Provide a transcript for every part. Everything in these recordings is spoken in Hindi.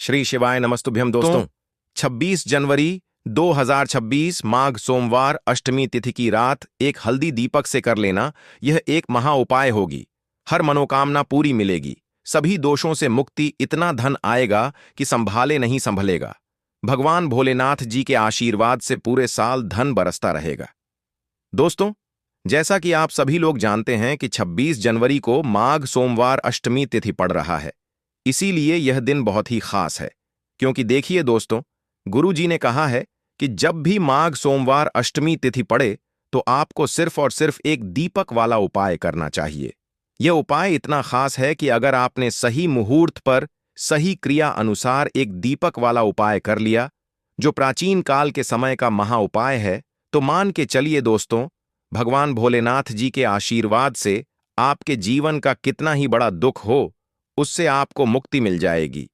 श्री शिवाय नमस्तुभ्यम दोस्तों। 26 जनवरी 2026 माघ सोमवार अष्टमी तिथि की रात एक हल्दी दीपक से कर लेना, यह एक महा उपाय होगी। हर मनोकामना पूरी मिलेगी, सभी दोषों से मुक्ति, इतना धन आएगा कि संभाले नहीं संभलेगा। भगवान भोलेनाथ जी के आशीर्वाद से पूरे साल धन बरसता रहेगा। दोस्तों, जैसा कि आप सभी लोग जानते हैं कि 26 जनवरी को माघ सोमवार अष्टमी तिथि पड़ रहा है, इसीलिए यह दिन बहुत ही खास है। क्योंकि देखिए दोस्तों, गुरु जी ने कहा है कि जब भी माघ सोमवार अष्टमी तिथि पड़े तो आपको सिर्फ और सिर्फ एक दीपक वाला उपाय करना चाहिए। यह उपाय इतना खास है कि अगर आपने सही मुहूर्त पर सही क्रिया अनुसार एक दीपक वाला उपाय कर लिया, जो प्राचीन काल के समय का महा उपाय है, तो मान के चलिए दोस्तों, भगवान भोलेनाथ जी के आशीर्वाद से आपके जीवन का कितना ही बड़ा दुख हो, उससे आपको मुक्ति मिल जाएगी।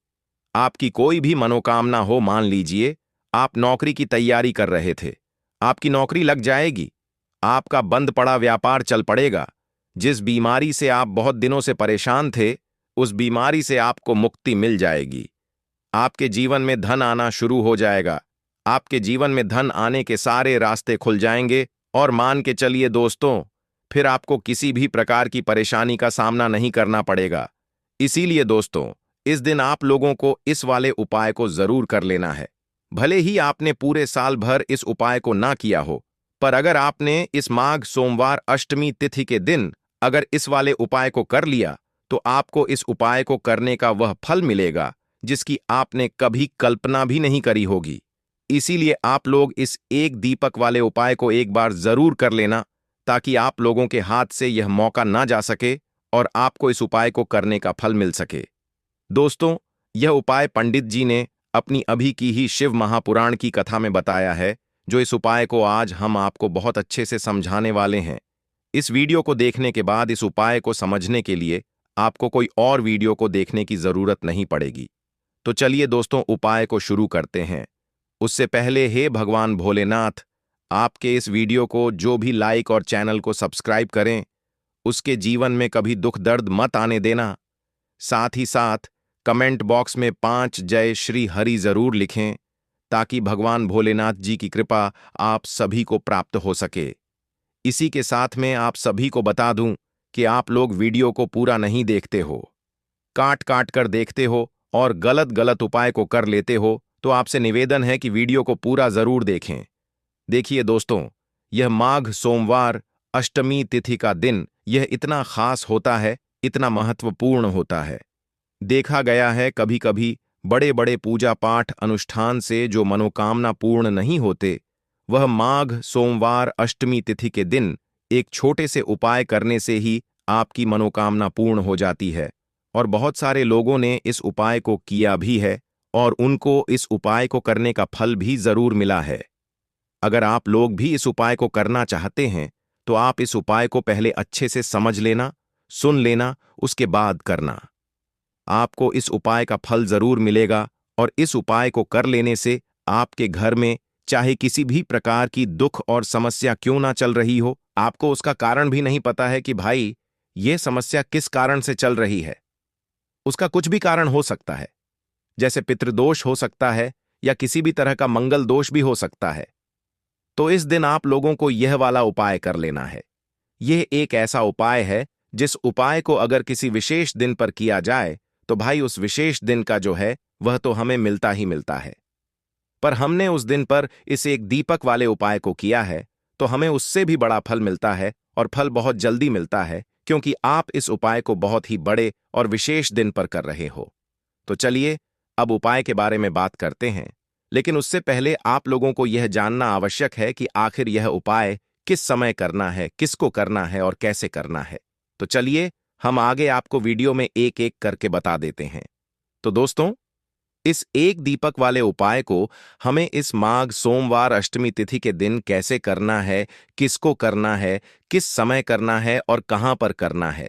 आपकी कोई भी मनोकामना हो, मान लीजिए आप नौकरी की तैयारी कर रहे थे, आपकी नौकरी लग जाएगी, आपका बंद पड़ा व्यापार चल पड़ेगा, जिस बीमारी से आप बहुत दिनों से परेशान थे, उस बीमारी से आपको मुक्ति मिल जाएगी। आपके जीवन में धन आना शुरू हो जाएगा, आपके जीवन में धन आने के सारे रास्ते खुल जाएंगे और मान के चलिए दोस्तों, फिर आपको किसी भी प्रकार की परेशानी का सामना नहीं करना पड़ेगा। इसीलिए दोस्तों, इस दिन आप लोगों को इस वाले उपाय को जरूर कर लेना है। भले ही आपने पूरे साल भर इस उपाय को ना किया हो, पर अगर आपने इस माघ सोमवार अष्टमी तिथि के दिन अगर इस वाले उपाय को कर लिया, तो आपको इस उपाय को करने का वह फल मिलेगा जिसकी आपने कभी कल्पना भी नहीं करी होगी। इसीलिए आप लोग इस एक दीपक वाले उपाय को एक बार जरूर कर लेना, ताकि आप लोगों के हाथ से यह मौका ना जा सके और आपको इस उपाय को करने का फल मिल सके। दोस्तों, यह उपाय पंडित जी ने अपनी अभी की ही शिव महापुराण की कथा में बताया है, जो इस उपाय को आज हम आपको बहुत अच्छे से समझाने वाले हैं। इस वीडियो को देखने के बाद इस उपाय को समझने के लिए आपको कोई और वीडियो को देखने की जरूरत नहीं पड़ेगी। तो चलिए दोस्तों, उपाय को शुरू करते हैं। उससे पहले हे भगवान भोलेनाथ, आपके इस वीडियो को जो भी लाइक और चैनल को सब्सक्राइब करें, उसके जीवन में कभी दुख दर्द मत आने देना। साथ ही साथ कमेंट बॉक्स में 5 जय श्री हरि जरूर लिखें, ताकि भगवान भोलेनाथ जी की कृपा आप सभी को प्राप्त हो सके। इसी के साथ में आप सभी को बता दूं कि आप लोग वीडियो को पूरा नहीं देखते हो, काट काट कर देखते हो और गलत गलत उपाय को कर लेते हो, तो आपसे निवेदन है कि वीडियो को पूरा जरूर देखें। देखिए दोस्तों, यह माघ सोमवार अष्टमी तिथि का दिन यह इतना खास होता है, इतना महत्वपूर्ण होता है। देखा गया है कभी कभी बड़े बड़े पूजा पाठ अनुष्ठान से जो मनोकामना पूर्ण नहीं होते, वह माघ सोमवार अष्टमी तिथि के दिन एक छोटे से उपाय करने से ही आपकी मनोकामना पूर्ण हो जाती है। और बहुत सारे लोगों ने इस उपाय को किया भी है और उनको इस उपाय को करने का फल भी जरूर मिला है। अगर आप लोग भी इस उपाय को करना चाहते हैं, तो आप इस उपाय को पहले अच्छे से समझ लेना, सुन लेना, उसके बाद करना। आपको इस उपाय का फल जरूर मिलेगा और इस उपाय को कर लेने से आपके घर में चाहे किसी भी प्रकार की दुख और समस्या क्यों ना चल रही हो, आपको उसका कारण भी नहीं पता है कि भाई ये समस्या किस कारण से चल रही है। उसका कुछ भी कारण हो सकता है, जैसे पितृदोष हो सकता है या किसी भी तरह का मंगल दोष भी हो सकता है। तो इस दिन आप लोगों को यह वाला उपाय कर लेना है। यह एक ऐसा उपाय है जिस उपाय को अगर किसी विशेष दिन पर किया जाए, तो भाई उस विशेष दिन का जो है वह तो हमें मिलता ही मिलता है। पर हमने उस दिन पर इस एक दीपक वाले उपाय को किया है, तो हमें उससे भी बड़ा फल मिलता है और फल बहुत जल्दी मिलता है, क्योंकि आप इस उपाय को बहुत ही बड़े और विशेष दिन पर कर रहे हो। तो चलिए अब उपाय के बारे में बात करते हैं, लेकिन उससे पहले आप लोगों को यह जानना आवश्यक है कि आखिर यह उपाय किस समय करना है, किसको करना है और कैसे करना है। तो चलिए हम आगे आपको वीडियो में एक एक करके बता देते हैं। तो दोस्तों, इस एक दीपक वाले उपाय को हमें इस माघ सोमवार अष्टमी तिथि के दिन कैसे करना है, किसको करना है, किस समय करना है और कहां पर करना है,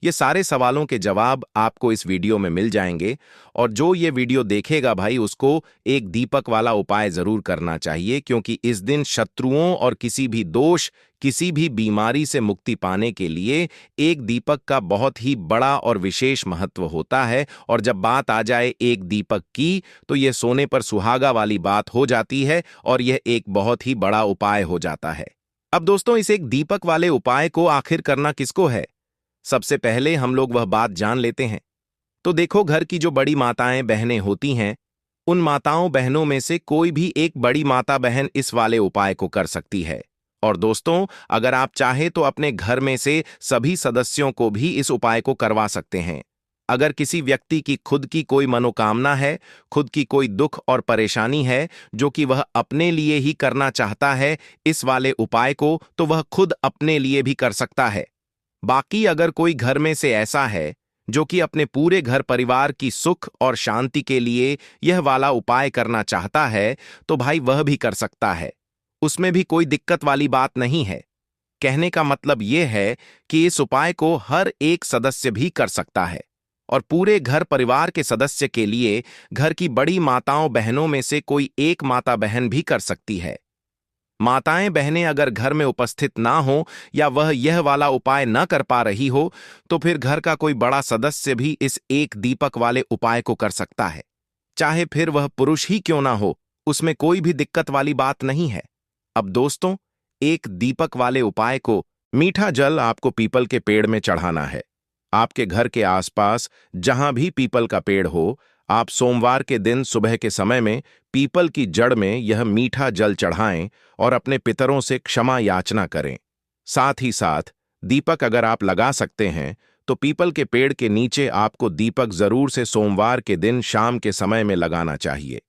ये सारे सवालों के जवाब आपको इस वीडियो में मिल जाएंगे। और जो ये वीडियो देखेगा भाई, उसको एक दीपक वाला उपाय जरूर करना चाहिए, क्योंकि इस दिन शत्रुओं और किसी भी दोष किसी भी बीमारी से मुक्ति पाने के लिए एक दीपक का बहुत ही बड़ा और विशेष महत्व होता है। और जब बात आ जाए एक दीपक की, तो यह सोने पर सुहागा वाली बात हो जाती है और यह एक बहुत ही बड़ा उपाय हो जाता है। अब दोस्तों, इस एक दीपक वाले उपाय को आखिर करना किसको है? सबसे पहले हम लोग वह बात जान लेते हैं। तो देखो, घर की जो बड़ी माताएं बहनें होती हैं, उन माताओं बहनों में से कोई भी एक बड़ी माता बहन इस वाले उपाय को कर सकती है। और दोस्तों, अगर आप चाहे तो अपने घर में से सभी सदस्यों को भी इस उपाय को करवा सकते हैं। अगर किसी व्यक्ति की खुद की कोई मनोकामना है, खुद की कोई दुख और परेशानी है जो कि वह अपने लिए ही करना चाहता है इस वाले उपाय को, तो वह खुद अपने लिए भी कर सकता है। बाकी अगर कोई घर में से ऐसा है जो कि अपने पूरे घर परिवार की सुख और शांति के लिए यह वाला उपाय करना चाहता है, तो भाई वह भी कर सकता है। उसमें भी कोई दिक्कत वाली बात नहीं है। कहने का मतलब यह है कि इस उपाय को हर एक सदस्य भी कर सकता है और पूरे घर परिवार के सदस्य के लिए घर की बड़ी माताओं बहनों में से कोई एक माता बहन भी कर सकती है। माताएं बहनें अगर घर में उपस्थित ना हो या वह यह वाला उपाय न कर पा रही हो, तो फिर घर का कोई बड़ा सदस्य भी इस एक दीपक वाले उपाय को कर सकता है। चाहे फिर वह पुरुष ही क्यों ना हो, उसमें कोई भी दिक्कत वाली बात नहीं है। अब दोस्तों, एक दीपक वाले उपाय को मीठा जल आपको पीपल के पेड़ में चढ़ाना है। आपके घर के आसपास जहां भी पीपल का पेड़ हो, आप सोमवार के दिन सुबह के समय में पीपल की जड़ में यह मीठा जल चढ़ाएं और अपने पितरों से क्षमा याचना करें। साथ ही साथ दीपक अगर आप लगा सकते हैं तो पीपल के पेड़ के नीचे आपको दीपक जरूर से सोमवार के दिन शाम के समय में लगाना चाहिए।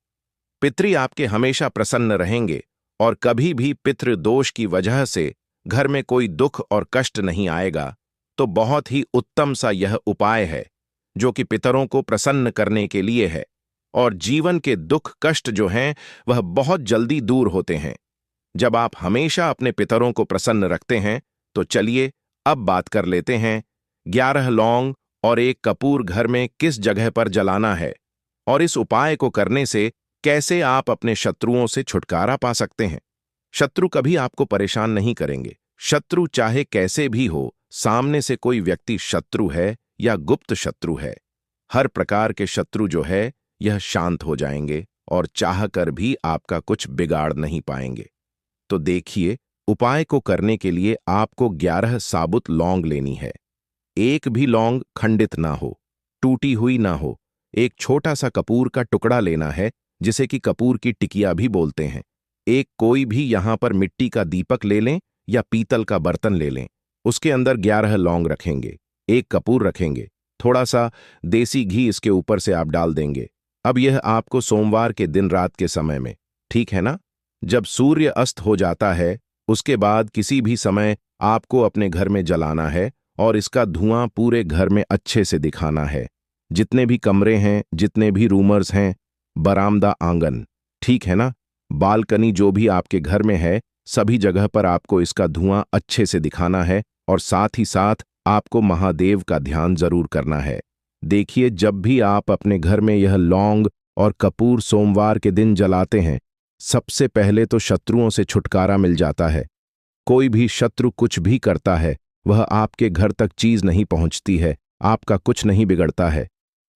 पितृ आपके हमेशा प्रसन्न रहेंगे और कभी भी पितृ दोष की वजह से घर में कोई दुख और कष्ट नहीं आएगा। तो बहुत ही उत्तम सा यह उपाय है जो कि पितरों को प्रसन्न करने के लिए है और जीवन के दुख कष्ट जो हैं वह बहुत जल्दी दूर होते हैं जब आप हमेशा अपने पितरों को प्रसन्न रखते हैं। तो चलिए अब बात कर लेते हैं 11 लौंग और 1 कपूर घर में किस जगह पर जलाना है और इस उपाय को करने से कैसे आप अपने शत्रुओं से छुटकारा पा सकते हैं। शत्रु कभी आपको परेशान नहीं करेंगे। शत्रु चाहे कैसे भी हो, सामने से कोई व्यक्ति शत्रु है या गुप्त शत्रु है, हर प्रकार के शत्रु जो है यह शांत हो जाएंगे और चाहकर भी आपका कुछ बिगाड़ नहीं पाएंगे। तो देखिए, उपाय को करने के लिए आपको 11 साबुत लौंग लेनी है। एक भी लौंग खंडित ना हो, टूटी हुई ना हो। एक छोटा सा कपूर का टुकड़ा लेना है, जिसे कि कपूर की टिकिया भी बोलते हैं। एक कोई भी यहां पर मिट्टी का दीपक ले लें या पीतल का बर्तन ले लें। उसके अंदर 11 लौंग रखेंगे, 1 कपूर रखेंगे, थोड़ा सा देसी घी इसके ऊपर से आप डाल देंगे। अब यह आपको सोमवार के दिन रात के समय में, ठीक है ना, जब सूर्य अस्त हो जाता है उसके बाद किसी भी समय आपको अपने घर में जलाना है और इसका धुआं पूरे घर में अच्छे से दिखाना है। जितने भी कमरे हैं, जितने भी रूमर्स हैं, बरामदा, आंगन, ठीक है ना, बालकनी जो भी आपके घर में है, सभी जगह पर आपको इसका धुआं अच्छे से दिखाना है और साथ ही साथ आपको महादेव का ध्यान जरूर करना है। देखिए, जब भी आप अपने घर में यह लौंग और कपूर सोमवार के दिन जलाते हैं, सबसे पहले तो शत्रुओं से छुटकारा मिल जाता है। कोई भी शत्रु कुछ भी करता है, वह आपके घर तक चीज नहीं पहुंचती है, आपका कुछ नहीं बिगड़ता है।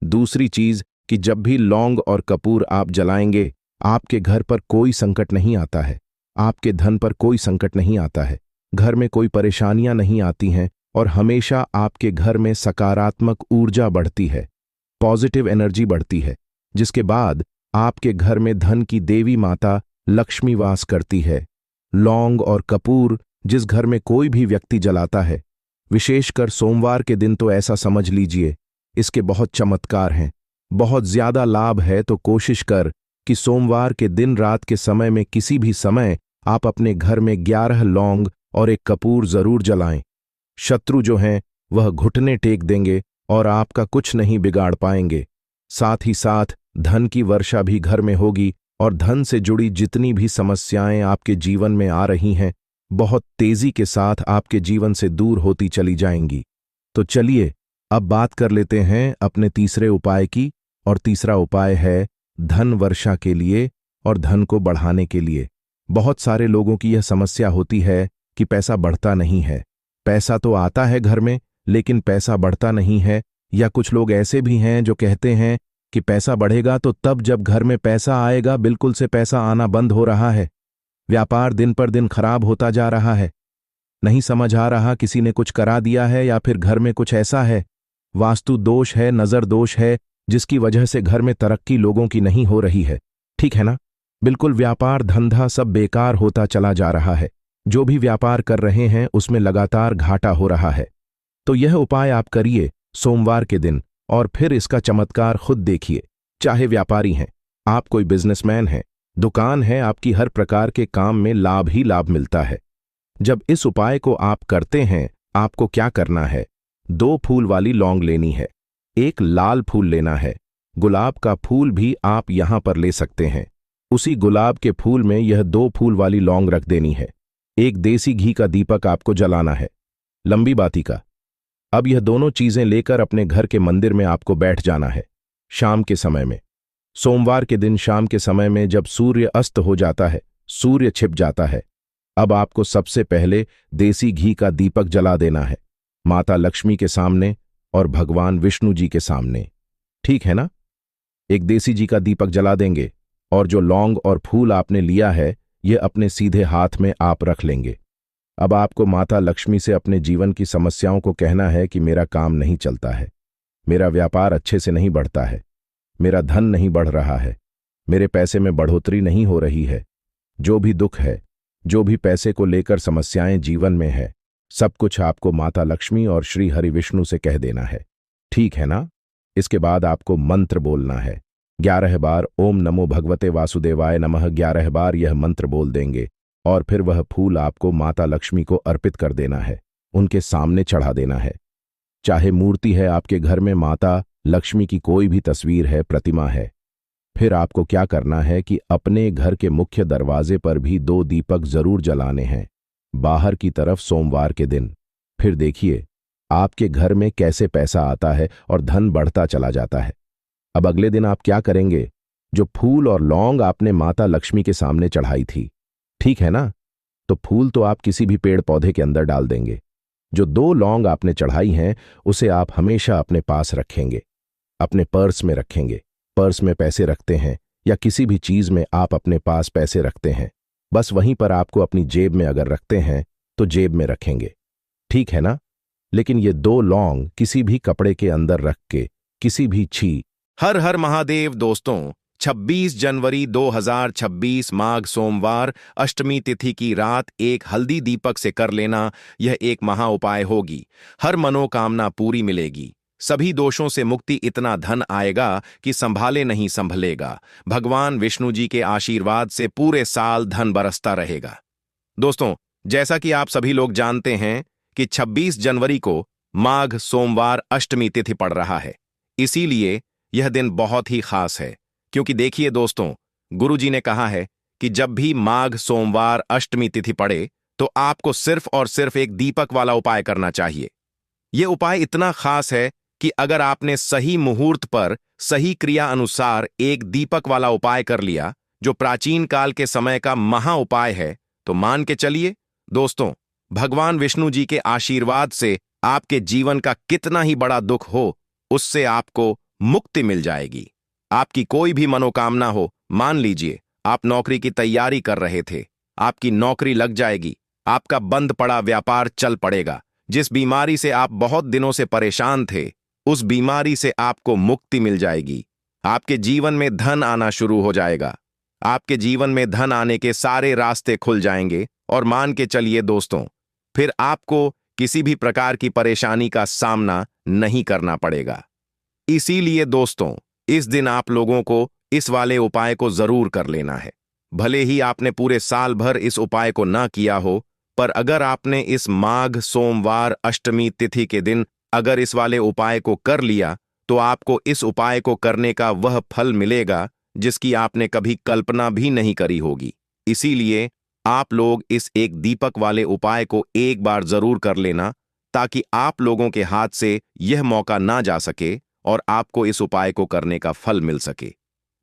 दूसरी चीज कि जब भी लौंग और कपूर आप जलाएंगे, आपके घर पर कोई संकट नहीं आता है, आपके धन पर कोई संकट नहीं आता है, घर में कोई परेशानियां नहीं आती हैं और हमेशा आपके घर में सकारात्मक ऊर्जा बढ़ती है, पॉजिटिव एनर्जी बढ़ती है, जिसके बाद आपके घर में धन की देवी माता लक्ष्मी वास करती है। लौंग और कपूर जिस घर में कोई भी व्यक्ति जलाता है, विशेषकर सोमवार के दिन, तो ऐसा समझ लीजिए इसके बहुत चमत्कार हैं, बहुत ज्यादा लाभ है। तो कोशिश कर कि सोमवार के दिन रात के समय में किसी भी समय आप अपने घर में 11 लौंग और 1 कपूर जरूर जलाएं। शत्रु जो हैं वह घुटने टेक देंगे और आपका कुछ नहीं बिगाड़ पाएंगे। साथ ही साथ धन की वर्षा भी घर में होगी और धन से जुड़ी जितनी भी समस्याएं आपके जीवन में आ रही हैं, बहुत तेजी के साथ आपके जीवन से दूर होती चली जाएंगी। तो चलिए अब बात कर लेते हैं अपने तीसरे उपाय की, और तीसरा उपाय है धन वर्षा के लिए और धन को बढ़ाने के लिए। बहुत सारे लोगों की यह समस्या होती है कि पैसा बढ़ता नहीं है। पैसा तो आता है घर में, लेकिन पैसा बढ़ता नहीं है। या कुछ लोग ऐसे भी हैं जो कहते हैं कि पैसा बढ़ेगा तो तब जब घर में पैसा आएगा। बिल्कुल से पैसा आना बंद हो रहा है। व्यापार दिन पर दिन खराब होता जा रहा है। नहीं समझ आ रहा किसी ने कुछ करा दिया है या फिर घर में कुछ ऐसा है, वास्तु दोष है, नजर दोष है, जिसकी वजह से घर में तरक्की लोगों की नहीं हो रही है। ठीक है ना? बिल्कुल व्यापार धंधा सब बेकार होता चला जा रहा है। जो भी व्यापार कर रहे हैं उसमें लगातार घाटा हो रहा है। तो यह उपाय आप करिए सोमवार के दिन और फिर इसका चमत्कार खुद देखिए। चाहे व्यापारी हैं, आप कोई बिजनेसमैन हैं, दुकान है, आपकी हर प्रकार के काम में लाभ ही लाभ मिलता है। जब इस उपाय को आप करते हैं, आपको क्या करना है? 2 फूल वाली लौंग लेनी है, एक लाल फूल लेना है, गुलाब का फूल भी आप यहां पर ले सकते हैं। उसी गुलाब के फूल में यह 2 फूल वाली लौंग रख देनी है। एक देसी घी का दीपक आपको जलाना है, लंबी बाती का। अब यह दोनों चीजें लेकर अपने घर के मंदिर में आपको बैठ जाना है शाम के समय में। सोमवार के दिन शाम के समय में जब सूर्य अस्त हो जाता है, सूर्य छिप जाता है, अब आपको सबसे पहले देसी घी का दीपक जला देना है, माता लक्ष्मी के सामने और भगवान विष्णु जी के सामने। ठीक है ना? एक देसी घी का दीपक जला देंगे और जो लौंग और फूल आपने लिया है ये अपने सीधे हाथ में आप रख लेंगे। अब आपको माता लक्ष्मी से अपने जीवन की समस्याओं को कहना है कि मेरा काम नहीं चलता है, मेरा व्यापार अच्छे से नहीं बढ़ता है, मेरा धन नहीं बढ़ रहा है, मेरे पैसे में बढ़ोतरी नहीं हो रही है। जो भी दुख है, जो भी पैसे को लेकर समस्याएं जीवन में है, सब कुछ आपको माता लक्ष्मी और श्री हरि विष्णु से कह देना है। ठीक है ना? इसके बाद आपको मंत्र बोलना है। 11 बार ओम नमो भगवते वासुदेवाय नमः 11 बार यह मंत्र बोल देंगे और फिर वह फूल आपको माता लक्ष्मी को अर्पित कर देना है, उनके सामने चढ़ा देना है। चाहे मूर्ति है आपके घर में, माता लक्ष्मी की कोई भी तस्वीर है, प्रतिमा है, फिर आपको क्या करना है कि अपने घर के मुख्य दरवाजे पर भी 2 दीपक जरूर जलाने हैं, बाहर की तरफ सोमवार के दिन। फिर देखिए आपके घर में कैसे पैसा आता है और धन बढ़ता चला जाता है। अब अगले दिन आप क्या करेंगे? जो फूल और लौंग आपने माता लक्ष्मी के सामने चढ़ाई थी, ठीक है ना, तो फूल तो आप किसी भी पेड़ पौधे के अंदर डाल देंगे। जो 2 लौंग आपने चढ़ाई हैं उसे आप हमेशा अपने पास रखेंगे, अपने पर्स में रखेंगे। पर्स में पैसे रखते हैं या किसी भी चीज में आप अपने पास पैसे रखते हैं, बस वहीं पर आपको अपनी जेब में अगर रखते हैं तो जेब में रखेंगे। ठीक है ना? लेकिन ये 2 लौंग किसी भी कपड़े के अंदर रख के किसी भी हर हर महादेव दोस्तों, 26 जनवरी 2026 माघ सोमवार अष्टमी तिथि की रात एक हल्दी दीपक से कर लेना, यह एक महा उपाय होगी। हर मनोकामना पूरी मिलेगी, सभी दोषों से मुक्ति, इतना धन आएगा कि संभाले नहीं संभलेगा। भगवान विष्णु जी के आशीर्वाद से पूरे साल धन बरसता रहेगा। दोस्तों, जैसा कि आप सभी लोग जानते हैं कि 26 जनवरी को माघ सोमवार अष्टमी तिथि पड़ रहा है, इसीलिए यह दिन बहुत ही खास है। क्योंकि देखिए दोस्तों, गुरुजी ने कहा है कि जब भी माघ सोमवार अष्टमी तिथि पड़े तो आपको सिर्फ और सिर्फ एक दीपक वाला उपाय करना चाहिए। यह उपाय इतना खास है कि अगर आपने सही मुहूर्त पर सही क्रिया अनुसार एक दीपक वाला उपाय कर लिया, जो प्राचीन काल के समय का महा उपाय है, तो मान के चलिए दोस्तों, भगवान विष्णु जी के आशीर्वाद से आपके जीवन का कितना ही बड़ा दुख हो, उससे आपको मुक्ति मिल जाएगी। आपकी कोई भी मनोकामना हो, मान लीजिए आप नौकरी की तैयारी कर रहे थे, आपकी नौकरी लग जाएगी, आपका बंद पड़ा व्यापार चल पड़ेगा, जिस बीमारी से आप बहुत दिनों से परेशान थे, उस बीमारी से आपको मुक्ति मिल जाएगी। आपके जीवन में धन आना शुरू हो जाएगा, आपके जीवन में धन आने के सारे रास्ते खुल जाएंगे और मान के चलिए दोस्तों, फिर आपको किसी भी प्रकार की परेशानी का सामना नहीं करना पड़ेगा। इसीलिए दोस्तों, इस दिन आप लोगों को इस वाले उपाय को जरूर कर लेना है। भले ही आपने पूरे साल भर इस उपाय को ना किया हो, पर अगर आपने इस माघ सोमवार अष्टमी तिथि के दिन अगर इस वाले उपाय को कर लिया, तो आपको इस उपाय को करने का वह फल मिलेगा जिसकी आपने कभी कल्पना भी नहीं करी होगी। इसीलिए आप लोग इस एक दीपक वाले उपाय को एक बार जरूर कर लेना, ताकि आप लोगों के हाथ से यह मौका ना जा सके और आपको इस उपाय को करने का फल मिल सके।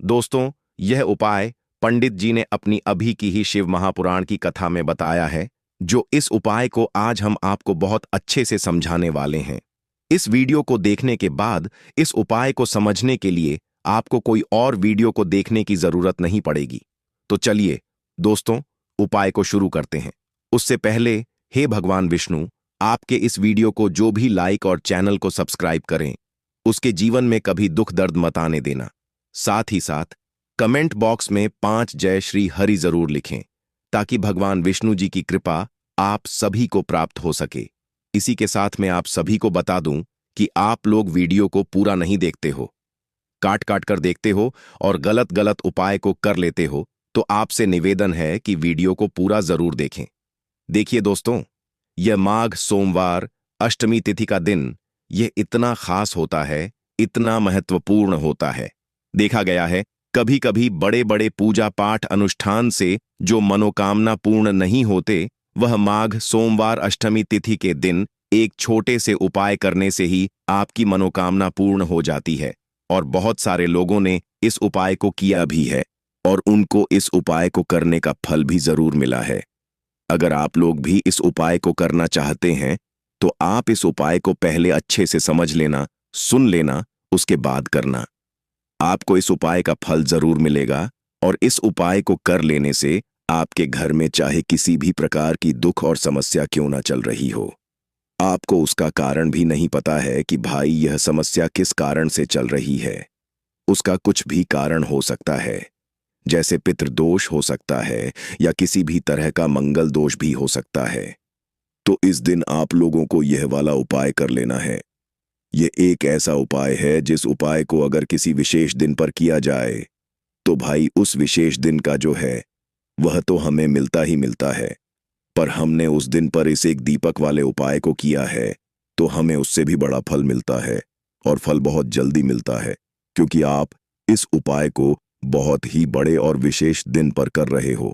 दोस्तों, यह उपाय पंडित जी ने अपनी अभी की ही शिव महापुराण की कथा में बताया है, जो इस उपाय को आज हम आपको बहुत अच्छे से समझाने वाले हैं। इस वीडियो को देखने के बाद इस उपाय को समझने के लिए आपको कोई और वीडियो को देखने की जरूरत नहीं पड़ेगी। तो चलिए दोस्तों, उपाय को शुरू करते हैं। उससे पहले, हे भगवान विष्णु, आपके इस वीडियो को जो भी लाइक और चैनल को सब्सक्राइब करें, उसके जीवन में कभी दुख दर्द मत आने देना। साथ ही साथ कमेंट बॉक्स में 5 जय श्री हरि जरूर लिखें, ताकि भगवान विष्णु जी की कृपा आप सभी को प्राप्त हो सके। इसी के साथ मैं आप सभी को बता दूं कि आप लोग वीडियो को पूरा नहीं देखते हो, काट काट कर देखते हो और गलत गलत उपाय को कर लेते हो, तो आपसे निवेदन है कि वीडियो को पूरा जरूर देखें। देखिए दोस्तों, यह माघ सोमवार अष्टमी तिथि का दिन, यह इतना खास होता है, इतना महत्वपूर्ण होता है। देखा गया है कभी कभी बड़े बड़े पूजा पाठ अनुष्ठान से जो मनोकामना पूर्ण नहीं होते, वह माघ सोमवार अष्टमी तिथि के दिन एक छोटे से उपाय करने से ही आपकी मनोकामना पूर्ण हो जाती है। और बहुत सारे लोगों ने इस उपाय को किया भी है और उनको इस उपाय को करने का फल भी जरूर मिला है। अगर आप लोग भी इस उपाय को करना चाहते हैं, तो आप इस उपाय को पहले अच्छे से समझ लेना, सुन लेना, उसके बाद करना। आपको इस उपाय का फल जरूर मिलेगा और इस उपाय को कर लेने से आपके घर में चाहे किसी भी प्रकार की दुख और समस्या क्यों ना चल रही हो, आपको उसका कारण भी नहीं पता है कि भाई यह समस्या किस कारण से चल रही है। उसका कुछ भी कारण हो सकता है, जैसे पितृदोष हो सकता है या किसी भी तरह का मंगल दोष भी हो सकता है। तो इस दिन आप लोगों को यह वाला उपाय कर लेना है। यह एक ऐसा उपाय है जिस उपाय को अगर किसी विशेष दिन पर किया जाए, तो भाई उस विशेष दिन का जो है वह तो हमें मिलता ही मिलता है। पर हमने उस दिन पर इस एक दीपक वाले उपाय को किया है, तो हमें उससे भी बड़ा फल मिलता है और फल बहुत जल्दी मिलता है, क्योंकि आप इस उपाय को बहुत ही बड़े और विशेष दिन पर कर रहे हो।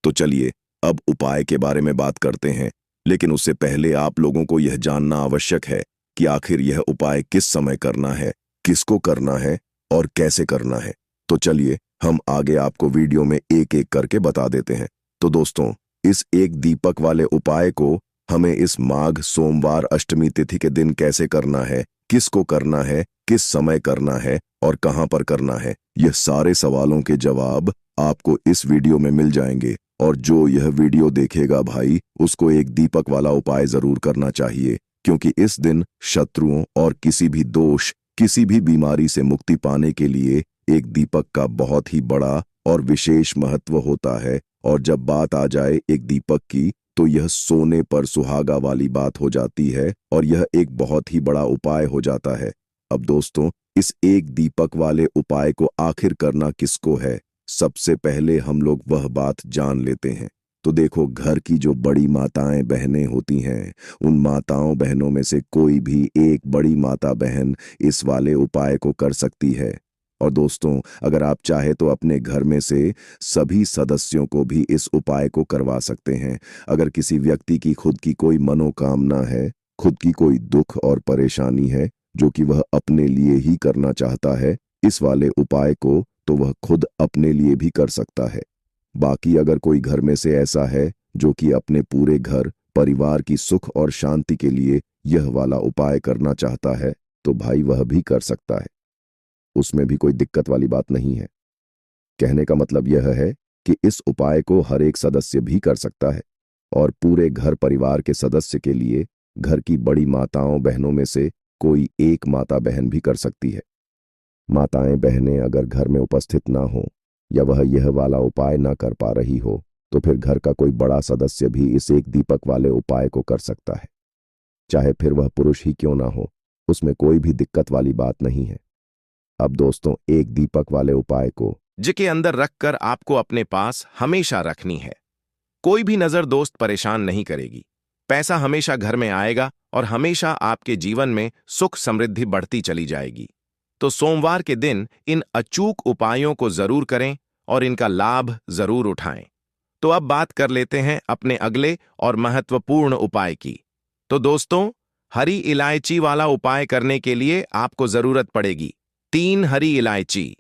तो चलिए अब उपाय के बारे में बात करते हैं, लेकिन उससे पहले आप लोगों को यह जानना आवश्यक है कि आखिर यह उपाय किस समय करना है, किसको करना है और कैसे करना है। तो चलिए हम आगे आपको वीडियो में एक एक करके बता देते हैं। तो दोस्तों, इस एक दीपक वाले उपाय को हमें इस माघ सोमवार अष्टमी तिथि के दिन कैसे करना है, किसको करना है, किस समय करना है और कहां पर करना है, यह सारे सवालों के जवाब आपको इस वीडियो में मिल जाएंगे। और जो यह वीडियो देखेगा भाई, उसको एक दीपक वाला उपाय जरूर करना चाहिए, क्योंकि इस दिन शत्रुओं और किसी भी दोष, किसी भी बीमारी से मुक्ति पाने के लिए एक दीपक का बहुत ही बड़ा और विशेष महत्व होता है। और जब बात आ जाए एक दीपक की, तो यह सोने पर सुहागा वाली बात हो जाती है और यह एक बहुत ही बड़ा उपाय हो जाता है। अब दोस्तों, इस एक दीपक वाले उपाय को आखिर करना किसको है, सबसे पहले हम लोग वह बात जान लेते हैं। तो देखो, घर की जो बड़ी माताएं बहनें होती हैं, उन माताओं बहनों में से कोई भी एक बड़ी माता बहन इस वाले उपाय को कर सकती है। और दोस्तों, अगर आप चाहे तो अपने घर में से सभी सदस्यों को भी इस उपाय को करवा सकते हैं। अगर किसी व्यक्ति की खुद की कोई मनोकामना है, खुद की कोई दुख और परेशानी है जो कि वह अपने लिए ही करना चाहता है इस वाले उपाय को, तो वह खुद अपने लिए भी कर सकता है। बाकी अगर कोई घर में से ऐसा है जो कि अपने पूरे घर परिवार की सुख और शांति के लिए यह वाला उपाय करना चाहता है, तो भाई वह भी कर सकता है। उसमें भी कोई दिक्कत वाली बात नहीं है। कहने का मतलब यह है कि इस उपाय को हर एक सदस्य भी कर सकता है और पूरे घर परिवार के सदस्य के लिए घर की बड़ी माताओं बहनों में से कोई एक माता बहन भी कर सकती है। माताएं बहनें अगर घर में उपस्थित ना हो या वह यह वाला उपाय ना कर पा रही हो, तो फिर घर का कोई बड़ा सदस्य भी इस एक दीपक वाले उपाय को कर सकता है, चाहे फिर वह पुरुष ही क्यों ना हो। उसमें कोई भी दिक्कत वाली बात नहीं है। अब दोस्तों, एक दीपक वाले उपाय को के अंदर रखकर आपको अपने पास हमेशा रखनी है। कोई भी नजर दोस्त परेशान नहीं करेगी। पैसा हमेशा घर में आएगा और हमेशा आपके जीवन में सुख समृद्धि बढ़ती चली जाएगी। तो सोमवार के दिन इन अचूक उपायों को जरूर करें और इनका लाभ जरूर उठाएं। तो अब बात कर लेते हैं अपने अगले और महत्वपूर्ण उपाय की। तो दोस्तों, हरी इलायची वाला उपाय करने के लिए आपको जरूरत पड़ेगी 3 हरी इलायची।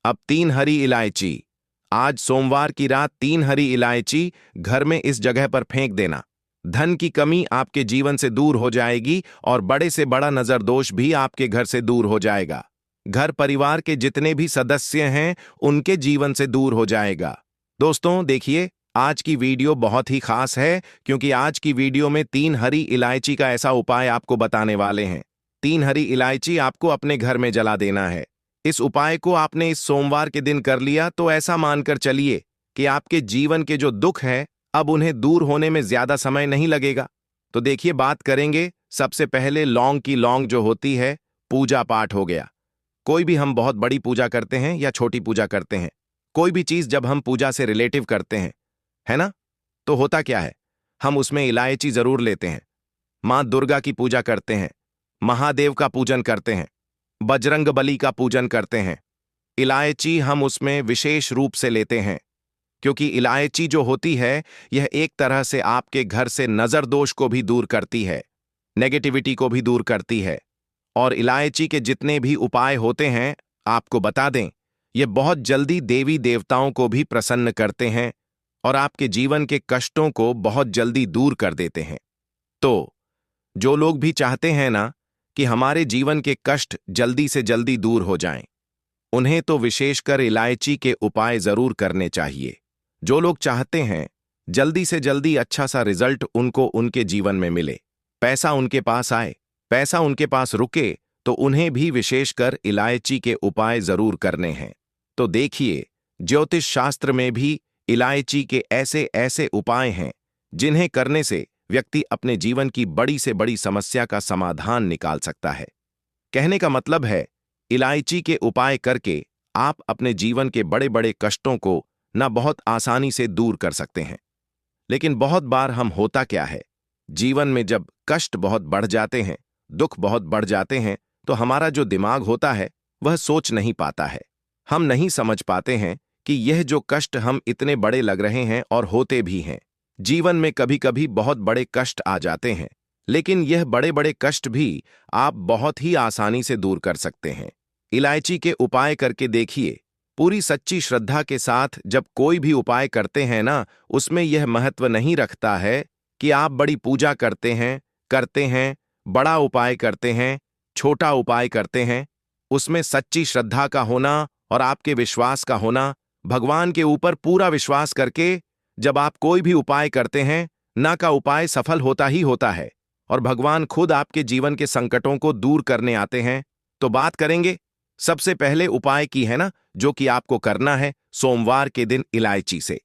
अब 3 हरी इलायची, आज सोमवार की रात 3 हरी इलायची घर में इस जगह पर फेंक देना। धन की कमी आपके जीवन से दूर हो जाएगी और बड़े से बड़ा नजर दोष भी आपके घर से दूर हो जाएगा। घर परिवार के जितने भी सदस्य हैं उनके जीवन से दूर हो जाएगा। दोस्तों देखिए, आज की वीडियो बहुत ही खास है क्योंकि आज की वीडियो में 3 हरी इलायची का ऐसा उपाय आपको बताने वाले हैं। 3 हरी इलायची आपको अपने घर में जला देना है। इस उपाय को आपने इस सोमवार के दिन कर लिया तो ऐसा मानकर चलिए कि आपके जीवन के जो दुख है अब उन्हें दूर होने में ज्यादा समय नहीं लगेगा। तो देखिए, बात करेंगे सबसे पहले लौंग की। लौंग जो होती है, पूजा पाठ हो गया। कोई भी हम बहुत बड़ी पूजा करते हैं या छोटी पूजा करते हैं, कोई भी चीज जब हम पूजा से रिलेटिव करते हैं, है ना, तो होता क्या है, हम उसमें इलायची जरूर लेते हैं। मां दुर्गा की पूजा करते हैं, महादेव का पूजन करते हैं, बजरंग बली का पूजन करते हैं। इलायची हम उसमें विशेष रूप से लेते हैं क्योंकि इलायची जो होती है यह एक तरह से आपके घर से नजर दोष को भी दूर करती है, नेगेटिविटी को भी दूर करती है। और इलायची के जितने भी उपाय होते हैं आपको बता दें, ये बहुत जल्दी देवी देवताओं को भी प्रसन्न करते हैं और आपके जीवन के कष्टों को बहुत जल्दी दूर कर देते हैं। तो जो लोग भी चाहते हैं ना कि हमारे जीवन के कष्ट जल्दी से जल्दी दूर हो जाएं, उन्हें तो विशेषकर इलायची के उपाय जरूर करने चाहिए। जो लोग चाहते हैं जल्दी से जल्दी अच्छा सा रिजल्ट उनको उनके जीवन में मिले, पैसा उनके पास आए, पैसा उनके पास रुके, तो उन्हें भी विशेषकर इलायची के उपाय जरूर करने हैं। तो देखिए, ज्योतिष शास्त्र में भी इलायची के ऐसे ऐसे उपाय हैं जिन्हें करने से व्यक्ति अपने जीवन की बड़ी से बड़ी समस्या का समाधान निकाल सकता है। कहने का मतलब है, इलायची के उपाय करके आप अपने जीवन के बड़े बड़े कष्टों को ना बहुत आसानी से दूर कर सकते हैं। लेकिन बहुत बार हम होता क्या है, जीवन में जब कष्ट बहुत बढ़ जाते हैं, दुख बहुत बढ़ जाते हैं, तो हमारा जो दिमाग होता है वह सोच नहीं पाता है। हम नहीं समझ पाते हैं कि यह जो कष्ट हम इतने बड़े लग रहे हैं और होते भी हैं। जीवन में कभी कभी बहुत बड़े कष्ट आ जाते हैं, लेकिन यह बड़े बड़े कष्ट भी आप बहुत ही आसानी से दूर कर सकते हैं। इलायची के उपाय करके देखिए। पूरी सच्ची श्रद्धा के साथ जब कोई भी उपाय करते हैं ना, उसमें यह महत्व नहीं रखता है कि आप बड़ी पूजा करते हैं, बड़ा उपाय करते हैं, छोटा उपाय करते हैं। उसमें सच्ची श्रद्धा का होना और आपके विश्वास का होना, भगवान के ऊपर पूरा विश्वास करके जब आप कोई भी उपाय करते हैं ना, का उपाय सफल होता ही होता है और भगवान खुद आपके जीवन के संकटों को दूर करने आते हैं। तो बात करेंगे सबसे पहले उपाय की, है ना, जो कि आपको करना है सोमवार के दिन इलायची से।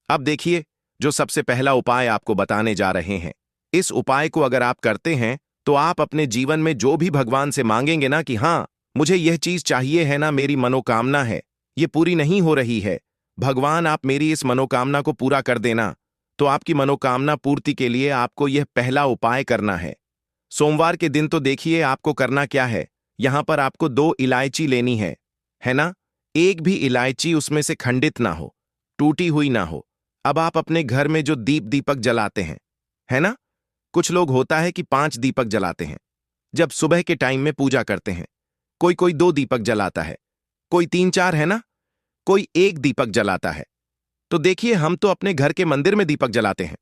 अब देखिए, जो सबसे पहला उपाय आपको बताने जा रहे हैं, इस उपाय को अगर आप करते हैं तो आप अपने जीवन में जो भी भगवान से मांगेंगे ना कि हाँ मुझे यह चीज चाहिए है ना, मेरी मनोकामना है, ये पूरी नहीं हो रही है, भगवान आप मेरी इस मनोकामना को पूरा कर देना, तो आपकी मनोकामना पूर्ति के लिए आपको यह पहला उपाय करना है। सोमवार के दिन तो देखिए आपको करना क्या है, यहां पर आपको 2 इलायची लेनी है ना। एक भी इलायची उसमें से खंडित ना हो, टूटी हुई ना हो। अब आप अपने घर में जो दीपक जलाते हैं, है ना, कुछ लोग होता है कि 5 दीपक जलाते हैं जब सुबह के टाइम में पूजा करते हैं, कोई 2 दीपक जलाता है, कोई 3-4, है ना, कोई 1 दीपक जलाता है। तो देखिए, हम तो अपने घर के मंदिर में दीपक जलाते हैं।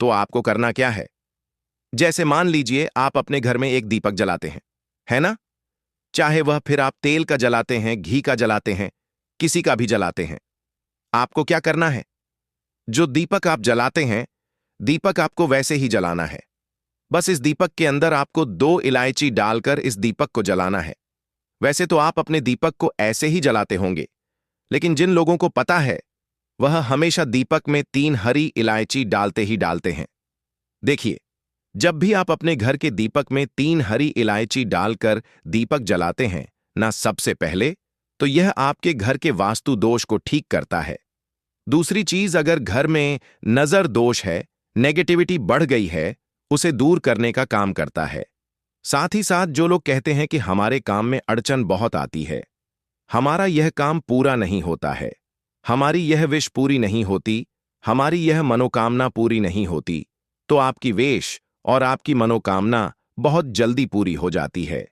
तो आपको करना क्या है, जैसे मान लीजिए आप अपने घर में 1 दीपक जलाते हैं, है ना, चाहे वह फिर आप तेल का जलाते हैं, घी का जलाते हैं, किसी का भी जलाते हैं। आपको क्या करना है, जो दीपक आप जलाते हैं, दीपक आपको वैसे ही जलाना है। बस इस दीपक के अंदर आपको 2 इलायची डालकर इस दीपक को जलाना है। वैसे तो आप अपने दीपक को ऐसे ही जलाते होंगे, लेकिन जिन लोगों को पता है वह हमेशा दीपक में 3 हरी इलायची डालते ही डालते हैं। देखिए, जब भी आप अपने घर के दीपक में 3 हरी इलायची डालकर दीपक जलाते हैं ना, सबसे पहले तो यह आपके घर के वास्तु दोष को ठीक करता है। दूसरी चीज, अगर घर में नजर दोष है, नेगेटिविटी बढ़ गई है, उसे दूर करने का काम करता है। साथ ही साथ जो लोग कहते हैं कि हमारे काम में अड़चन बहुत आती है, हमारा यह काम पूरा नहीं होता है, हमारी यह विश पूरी नहीं होती, हमारी यह मनोकामना पूरी नहीं होती, तो आपकी वेश और आपकी मनोकामना बहुत जल्दी पूरी हो जाती है।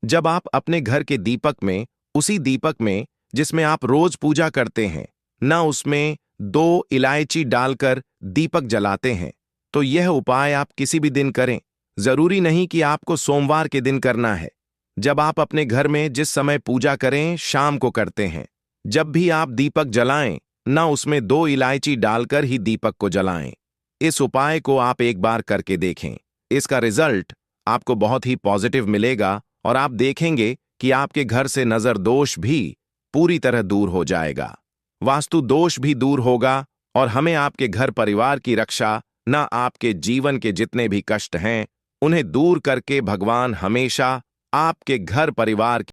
जब आप अपने घर के दीपक में, उसी दीपक में जिसमें आप रोज पूजा करते हैं ना, उसमें 2 इलायची डालकर दीपक जलाते हैं, तो यह उपाय आप किसी भी दिन करें। जरूरी नहीं कि आपको सोमवार के दिन करना है। जब आप अपने घर में जिस समय पूजा करें, शाम को करते हैं, जब भी आप दीपक जलाएं, ना उसमें 2 इलायची डालकर ही दीपक को जलाएं। इस उपाय को आप एक बार करके देखें। इसका रिजल्ट आपको बहुत ही पॉजिटिव मिलेगा और आप देखेंगे कि आपके घर से नजर दोष भी पूरी तरह दूर हो जाएगा, वास्तु दोष भी दूर होगा और हमें आपके घर परिवार की रक्षा, ना आपके जीवन के जितने भी कष्ट हैं उन्हें दूर करके भगवान हमेशा आपके घर परिवार